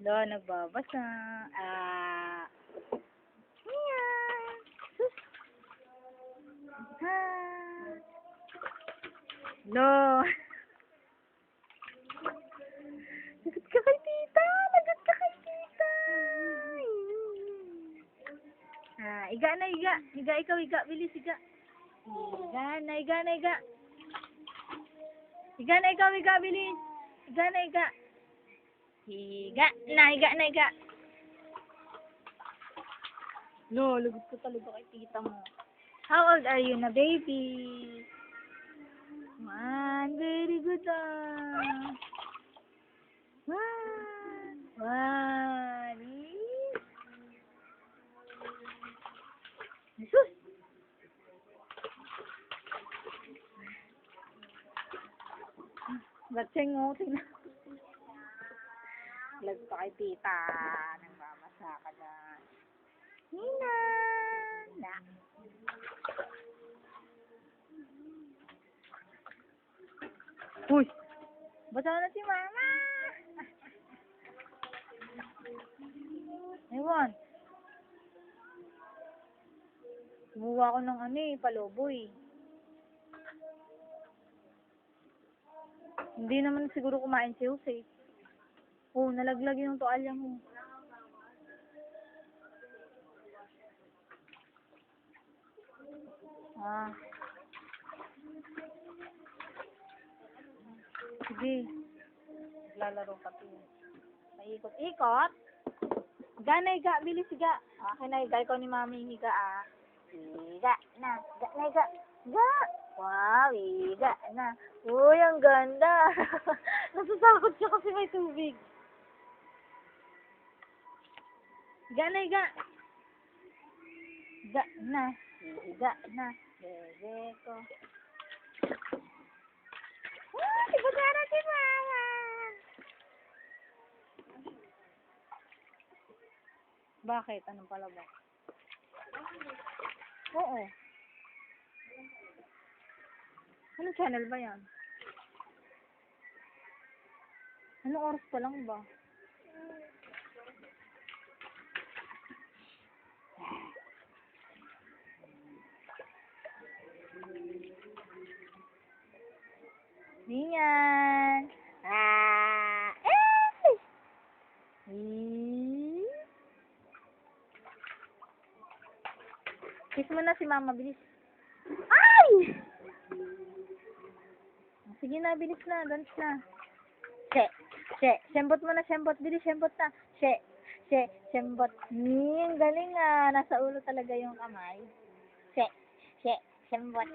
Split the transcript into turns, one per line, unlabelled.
Lo, nagbabasa. Ayan. Sus. Ha. Lo. Lagot ka kay tita. Lagot ka kay tita. Iga na, iga. Iga, ikaw, iga. Bilis, iga. Iga na, iga na, iga. Iga na, ikaw, iga. Bilis. Iga na, iga. Higa na, higa na, higa. No, lagot ko talaga kay tita mo. How old are you na, baby? Man, very good ah. One. Jesus. Gatseng mo, tingnan. Lag pa kay tita. Nagmamasa ka dyan. Nina. Na. Uy. Basa na si mama. Ewan. Kumuha ko ng paloboy. Hindi naman siguro kumain si Jose. Oh, nalaglag yung toalya mo. Sige. Lalaro ka po. Paikot-ikot. Higa na, higa. Bilis, higa. Akin na, higa. Ikaw ni mami, higa Higa na. Higa na, higa. Higa. Wow, higa na. Uy, ang ganda. Nasasakot siya kasi may tubig. Higa na, higa. Higa na. Higa na. Bebe ko. Diba sana si mama? Bakit? Anong palabas? Oo. Anong channel ba yan? Anong oras pa lang ba? Niyan. Kiss mo na si mama, bilis. Ay! Sige na, bilis na, dance na. Sembot mo na, sembot. Bilis, sembot na. Sembot. Galing ah. Nasa ulo talaga yung kamay. Sembot.